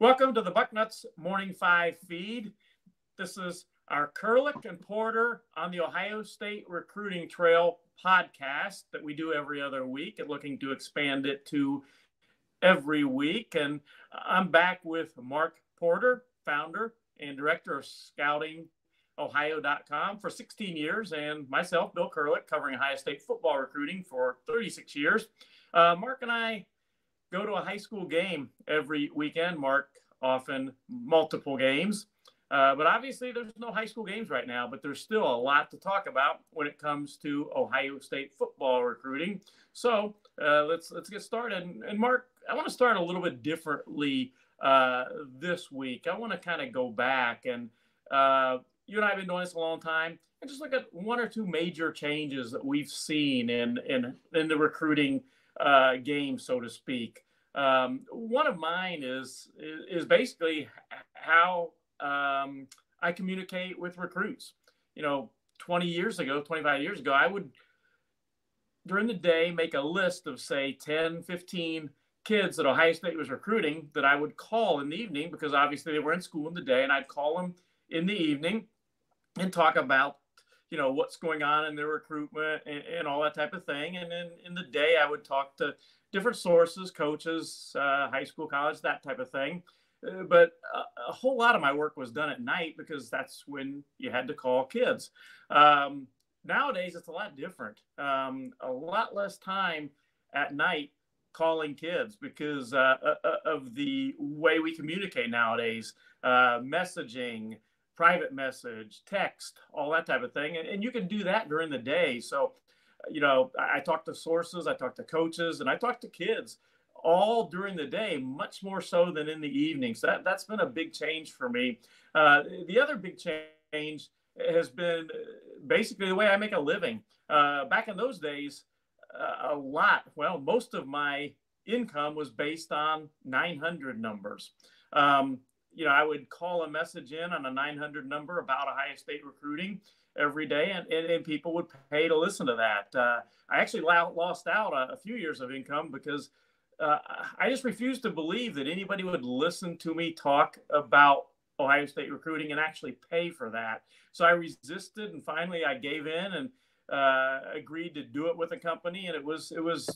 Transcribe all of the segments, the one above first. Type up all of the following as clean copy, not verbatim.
Welcome to the Bucknuts Morning 5 feed. This is our Kurelic and Porter on the Ohio State Recruiting Trail podcast that we do every other week and looking to expand it to every week. And I'm back with Mark Porter, founder and director of scouting Ohio.com for 16 years, and myself, Bill Kurelic, covering Ohio State football recruiting for 36 years. Mark and I go to a high school game every weekend. Mark, often multiple games. But obviously there's no high school games right now, but there's still a lot to talk about when it comes to Ohio State football recruiting. So let's get started. And Mark, I want to start a little bit differently this week. I want to kind of go back, and you and I have been doing this a long time, and just look at one or two major changes that we've seen in the recruiting game, so to speak. One of mine is basically how I communicate with recruits. 25 years ago, I would, during the day, make a list of, say, 10, 15 kids that Ohio State was recruiting that I would call in the evening, because obviously they were in school in the day, and I'd call them in the evening and talk about, what's going on in their recruitment and all that type of thing. And then in the day, I would talk to different sources, coaches, high school, college, that type of thing. But a whole lot of my work was done at night, because that's when you had to call kids. Nowadays, it's a lot different. A lot less time at night calling kids because of the way we communicate nowadays, messaging, private message, text, all that type of thing. And you can do that during the day. So, I talk to sources, I talk to coaches, and I talk to kids all during the day, much more so than in the evening. So that's been a big change for me. The other big change has been basically the way I make a living. Back in those days, most of my income was based on 900 numbers. I would call a message in on a 900 number about Ohio State recruiting every day, and people would pay to listen to that. I actually lost out a few years of income because I just refused to believe that anybody would listen to me talk about Ohio State recruiting and actually pay for that. So I resisted, and finally I gave in and agreed to do it with a company, and it was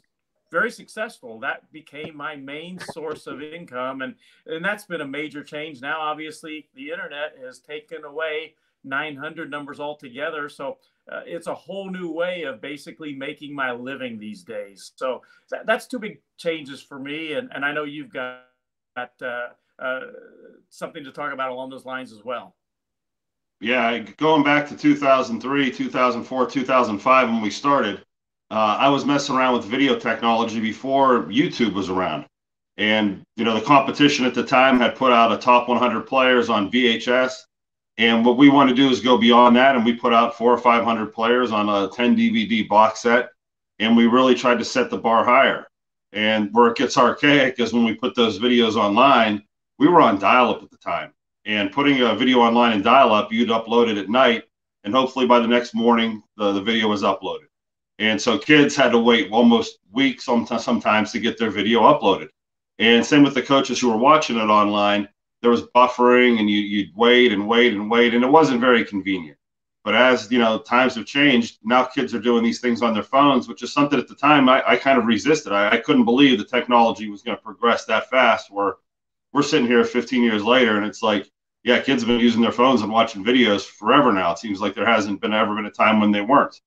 very successful. That became my main source of income, and that's been a major change. Now, obviously, the internet has taken away 900 numbers altogether, so it's a whole new way of basically making my living these days. So that's two big changes for me, and I know you've got something to talk about along those lines as well. Yeah, going back to 2003, 2004, 2005 when we started, I was messing around with video technology before YouTube was around. And, the competition at the time had put out a top 100 players on VHS. And what we want to do is go beyond that. And we put out 400 or 500 players on a 10 DVD box set. And we really tried to set the bar higher. And where it gets archaic is when we put those videos online, we were on dial-up at the time. And putting a video online in dial-up, you'd upload it at night. And hopefully by the next morning, the video was uploaded. And so kids had to wait almost weeks sometimes to get their video uploaded. And same with the coaches who were watching it online. There was buffering, and you'd wait and wait and wait, and it wasn't very convenient. But as times have changed, now kids are doing these things on their phones, which is something at the time I kind of resisted. I couldn't believe the technology was going to progress that fast. Where we're sitting here 15 years later, and it's like, yeah, kids have been using their phones and watching videos forever now. It seems like there hasn't ever been a time when they weren't.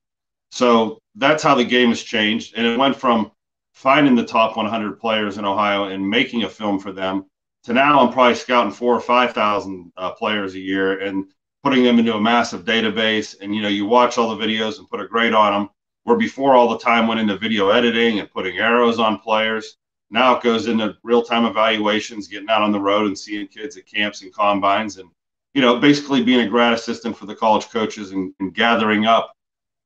So that's how the game has changed. And it went from finding the top 100 players in Ohio and making a film for them to now I'm probably scouting 4,000 or 5,000 players a year and putting them into a massive database. And, you watch all the videos and put a grade on them, where before all the time went into video editing and putting arrows on players. Now it goes into real-time evaluations, getting out on the road and seeing kids at camps and combines, and, basically being a grad assistant for the college coaches and gathering up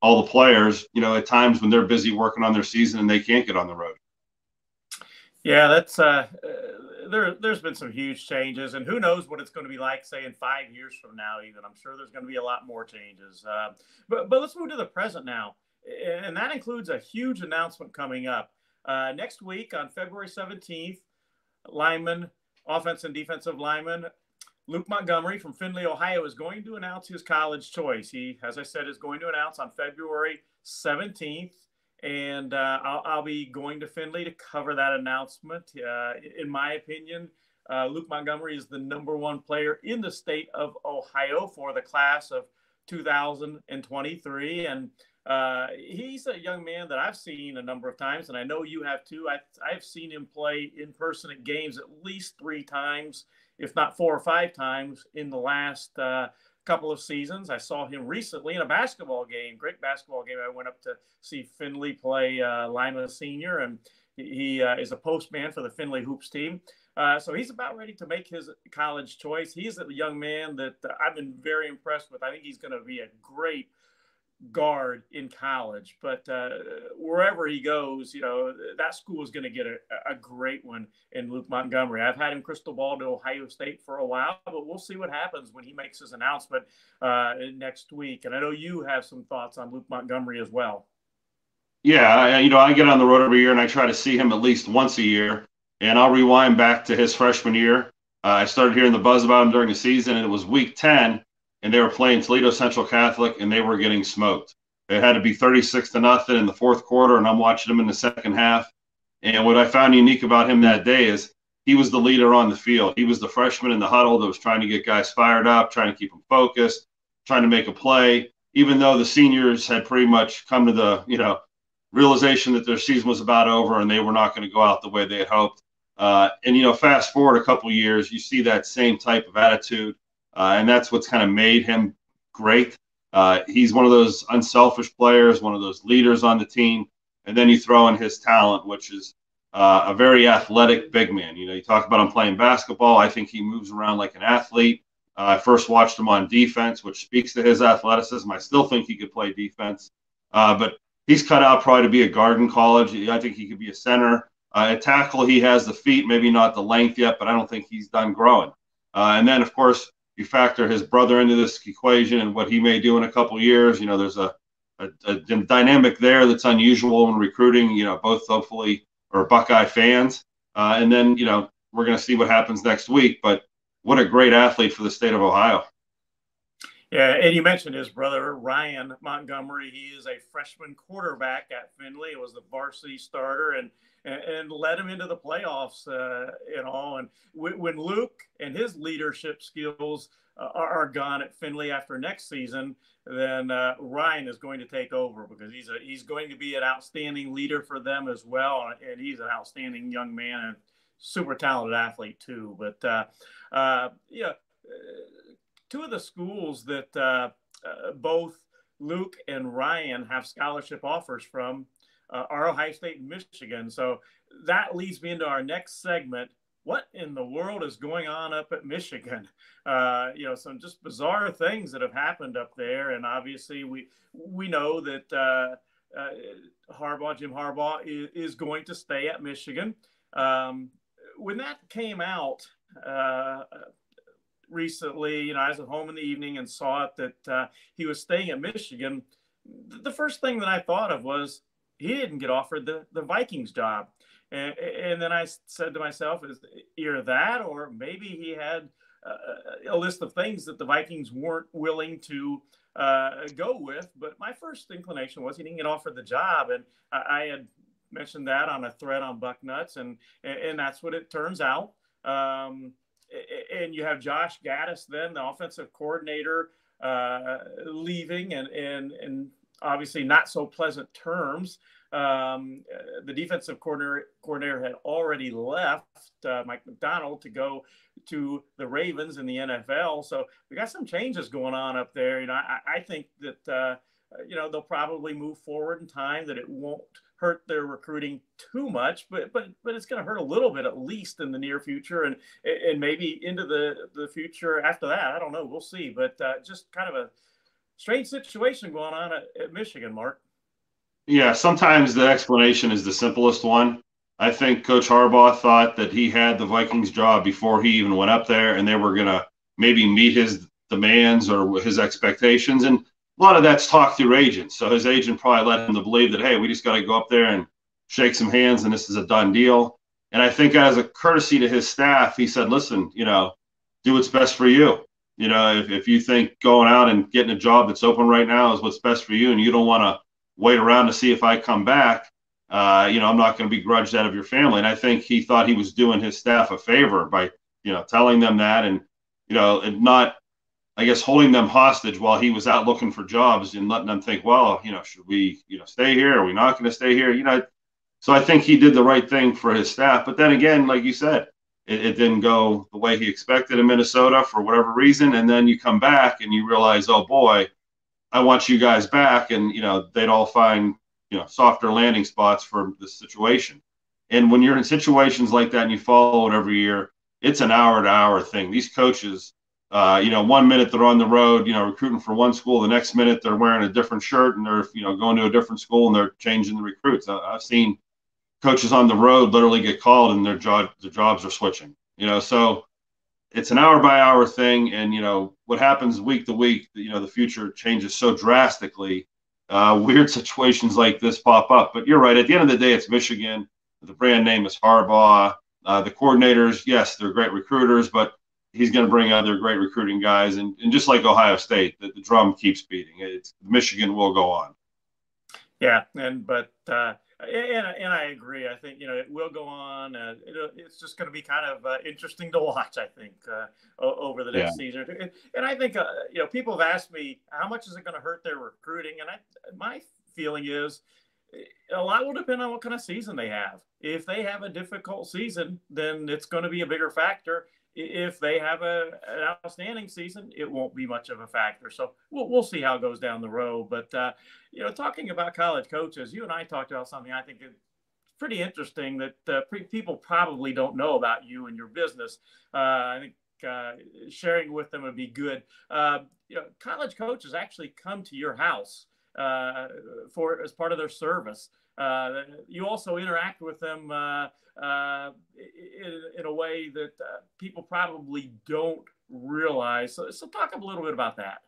all the players, at times when they're busy working on their season and they can't get on the road. Yeah, that's there's been some huge changes, and who knows what it's going to be like, say, in 5 years from now. Even I'm sure there's going to be a lot more changes. But let's move to the present now, and that includes a huge announcement coming up next week on February 17th. Lineman offense and defensive lineman Luke Montgomery from Findlay, Ohio, is going to announce his college choice. He, as I said, is going to announce on February 17th, and I'll be going to Findlay to cover that announcement. In my opinion, Luke Montgomery is the #1 player in the state of Ohio for the class of 2023, and he's a young man that I've seen a number of times, and I know you have too. I've seen him play in person at games at least 3 times, if not 4 or 5 times in the last couple of seasons. I saw him recently in a basketball game, great basketball game. I went up to see Findlay play Lima Senior, and he is a postman for the Findlay Hoops team. So he's about ready to make his college choice. He's a young man that I've been very impressed with. I think he's going to be a great guard in college, but wherever he goes, that school is going to get a great one in Luke Montgomery. I've had him crystal ball to Ohio State for a while, but we'll see what happens when he makes his announcement next week. And I know you have some thoughts on Luke Montgomery as well. Yeah, I get on the road every year and I try to see him at least once a year, and I'll rewind back to his freshman year. I started hearing the buzz about him during the season, and it was week 10. And they were playing Toledo Central Catholic, and they were getting smoked. It had to be 36-0 in the fourth quarter, and I'm watching him in the second half. And what I found unique about him that day is he was the leader on the field. He was the freshman in the huddle that was trying to get guys fired up, trying to keep them focused, trying to make a play, even though the seniors had pretty much come to the realization that their season was about over and they were not going to go out the way they had hoped. And fast forward a couple years, you see that same type of attitude. And that's what's kind of made him great. He's one of those unselfish players, one of those leaders on the team. And then you throw in his talent, which is a very athletic big man. You talk about him playing basketball. I think he moves around like an athlete. I first watched him on defense, which speaks to his athleticism. I still think he could play defense. But he's cut out probably to be a guard in college. I think he could be a center. At tackle, he has the feet, maybe not the length yet, but I don't think he's done growing. And then, of course, you factor his brother into this equation and what he may do in a couple of years. There's a dynamic there that's unusual in recruiting, both hopefully are Buckeye fans. And then, we're going to see what happens next week. But what a great athlete for the state of Ohio. Yeah, and you mentioned his brother, Ryan Montgomery. He is a freshman quarterback at Findlay. It was the varsity starter and led him into the playoffs and all. And when Luke and his leadership skills are gone at Findlay after next season, then Ryan is going to take over because he's going to be an outstanding leader for them as well. And he's an outstanding young man and super talented athlete too. But two of the schools that both Luke and Ryan have scholarship offers from are Ohio State and Michigan. So that leads me into our next segment. What in the world is going on up at Michigan? Some just bizarre things that have happened up there. And obviously we know that Jim Harbaugh is going to stay at Michigan. When that came out recently, I was at home in the evening and saw it that he was staying at Michigan. The first thing that I thought of was he didn't get offered the Vikings job. And then I said to myself, is either that or maybe he had a list of things that the Vikings weren't willing to go with. But my first inclination was he didn't get offered the job. And I had mentioned that on a thread on Bucknuts, and that's what it turns out. And you have Josh Gaddis, then the offensive coordinator, leaving and obviously not so pleasant terms. The defensive coordinator had already left, Mike McDonald, to go to the Ravens in the NFL. So we got some changes going on up there. I think that they'll probably move forward in time, that it won't hurt their recruiting too much, but it's going to hurt a little bit, at least in the near future, and maybe into the future after that. I don't know. We'll see. But just kind of a strange situation going on at Michigan, Mark. Yeah, sometimes the explanation is the simplest one. I think Coach Harbaugh thought that he had the Vikings job before he even went up there, and they were going to maybe meet his demands or his expectations. And a lot of that's talked through agents. So his agent probably led him to believe that, hey, we just got to go up there and shake some hands and this is a done deal. And I think as a courtesy to his staff, he said, listen, do what's best for you. If you think going out and getting a job that's open right now is what's best for you, and you don't want to wait around to see if I come back, I'm not going to begrudge that of your family. And I think he thought he was doing his staff a favor by, telling them that, and, and not, I guess, holding them hostage while he was out looking for jobs and letting them think, well, should we, stay here? Are we not going to stay here? So I think he did the right thing for his staff. But then again, like you said, it didn't go the way he expected in Minnesota for whatever reason. And then you come back and you realize, oh boy, I want you guys back. And, they'd all find, softer landing spots for the situation. And when you're in situations like that and you follow it every year, it's an hour to hour thing. These coaches, 1 minute they're on the road, recruiting for one school. The next minute they're wearing a different shirt and they're, going to a different school and they're changing the recruits. I've seen coaches on the road literally get called and their jobs are switching, so it's an hour by hour thing. And, what happens week to week, the future changes so drastically. Weird situations like this pop up. But you're right. At the end of the day, it's Michigan. The brand name is Harbaugh. The coordinators, yes, they're great recruiters, but he's going to bring other great recruiting guys. And just like Ohio State, the drum keeps beating. Michigan will go on. Yeah, and I agree. I think, it will go on. It's just going to be kind of interesting to watch, I think, over the next season. And I think, people have asked me, how much is it going to hurt their recruiting? And my feeling is a lot will depend on what kind of season they have. If they have a difficult season, then it's going to be a bigger factor. If they have an outstanding season, it won't be much of a factor. So we'll see how it goes down the road. But, talking about college coaches, you and I talked about something I think is pretty interesting that people probably don't know about you and your business. I think sharing with them would be good. College coaches actually come to your house as part of their service. You also interact with them in a way that people probably don't realize. So talk a little bit about that.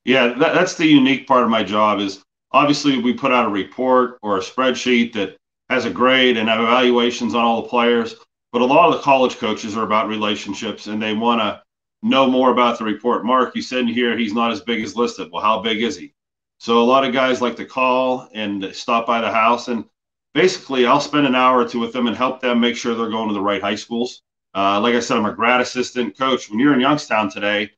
Yeah, that's the unique part of my job is obviously we put out a report or a spreadsheet that has a grade and evaluations on all the players. But a lot of the college coaches are about relationships and they want to know more about the report. Mark, you said here he's not as big as listed. Well, how big is he? So a lot of guys like to call and stop by the house. And basically, I'll spend an hour or two with them and help them make sure they're going to the right high schools. Like I said, I'm a grad assistant coach. When you're in Youngstown today,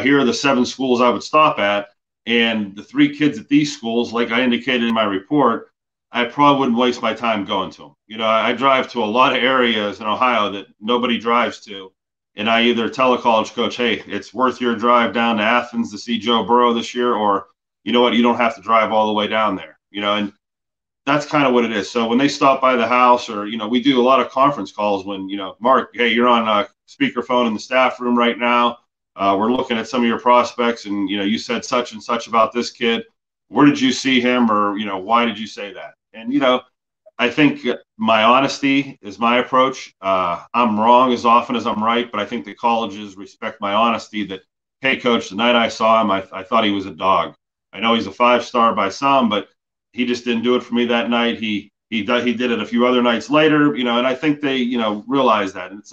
here are the 7 schools I would stop at. And the 3 kids at these schools, like I indicated in my report, I probably wouldn't waste my time going to them. I drive to a lot of areas in Ohio that nobody drives to. And I either tell a college coach, hey, it's worth your drive down to Athens to see Joe Burrow this year, or you know what, you don't have to drive all the way down there, and that's kind of what it is. So when they stop by the house or, we do a lot of conference calls when, Mark, hey, you're on a speakerphone in the staff room right now. We're looking at some of your prospects and, you said such and such about this kid. Where did you see him? Or, why did you say that? And, I think my honesty is my approach. I'm wrong as often as I'm right, but I think the colleges respect my honesty that, hey, coach, the night I saw him, I thought he was a dog. I know he's a 5-star by some, but he just didn't do it for me that night. He did it a few other nights later, and I think they, realize that. And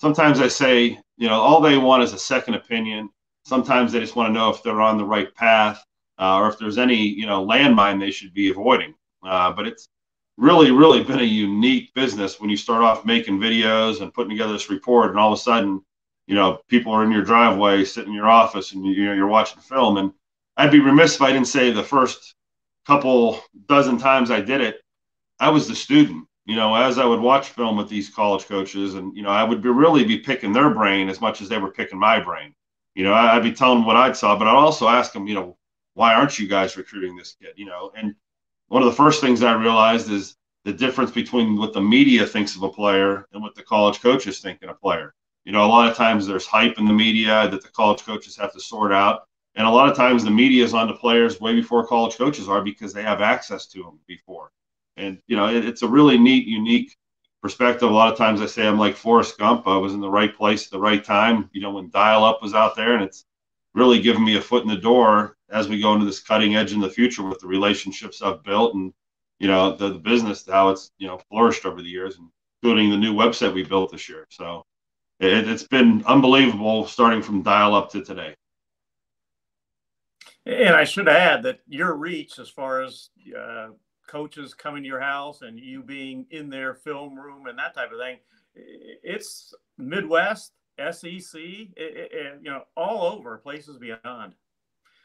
sometimes I say, all they want is a second opinion. Sometimes they just want to know if they're on the right path or if there's any, landmine they should be avoiding. But it's really, really been a unique business when you start off making videos and putting together this report, and all of a sudden, people are in your driveway, sitting in your office, and you're watching film. And I'd be remiss if I didn't say the first couple dozen times I did it, I was the student, as I would watch film with these college coaches, and, I would really be picking their brain as much as they were picking my brain. I'd be telling them what I saw, but I'd also ask them, why aren't you guys recruiting this kid? And one of the first things I realized is the difference between what the media thinks of a player and what the college coaches think of a player. A lot of times there's hype in the media that the college coaches have to sort out. And a lot of times the media is on the players way before college coaches are because they have access to them before. And, it's a really neat, unique perspective. A lot of times I say I'm like Forrest Gump. I was in the right place at the right time, when dial-up was out there. And it's really given me a foot in the door as we go into this cutting edge in the future with the relationships I've built and, the business, how it's, flourished over the years. And including the new website we built this year. So it's been unbelievable starting from dial up to today. And I should add that your reach as far as coaches coming to your house and you being in their film room and that type of thing, it's Midwest, SEC, all over, places beyond.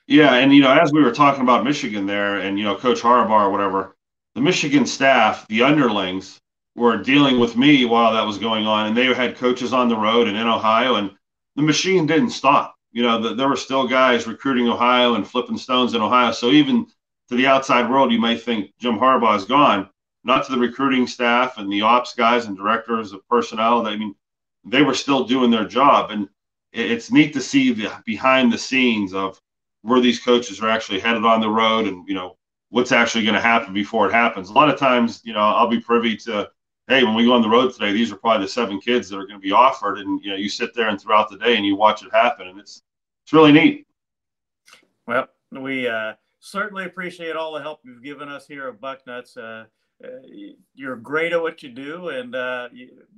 Yeah, and as we were talking about Michigan there, and Coach Harbaugh or whatever, the Michigan staff, the underlings, were dealing with me while that was going on, and they had coaches on the road and in Ohio, and the machine didn't stop. There were still guys recruiting Ohio and flipping stones in Ohio. So even to the outside world, you might think Jim Harbaugh is gone. Not to the recruiting staff and the ops guys and directors of personnel. They were still doing their job, and it's neat to see the behind the scenes of where these coaches are actually headed on the road, and what's actually going to happen before it happens. A lot of times, I'll be privy to, hey, when we go on the road today, these are probably the 7 kids that are going to be offered, and you sit there and throughout the day and you watch it happen, and it's really neat. Well, we certainly appreciate all the help you've given us here at Bucknuts. You're great at what you do, and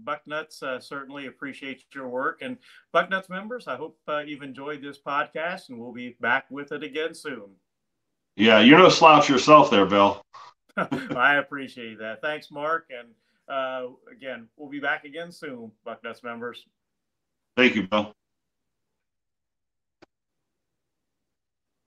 Bucknuts certainly appreciates your work. And Bucknuts members, I hope you've enjoyed this podcast, and we'll be back with it again soon. Yeah, you're no slouch yourself there, Bill. I appreciate that. Thanks, Mark. And again, we'll be back again soon, Bucknuts members. Thank you, Bill.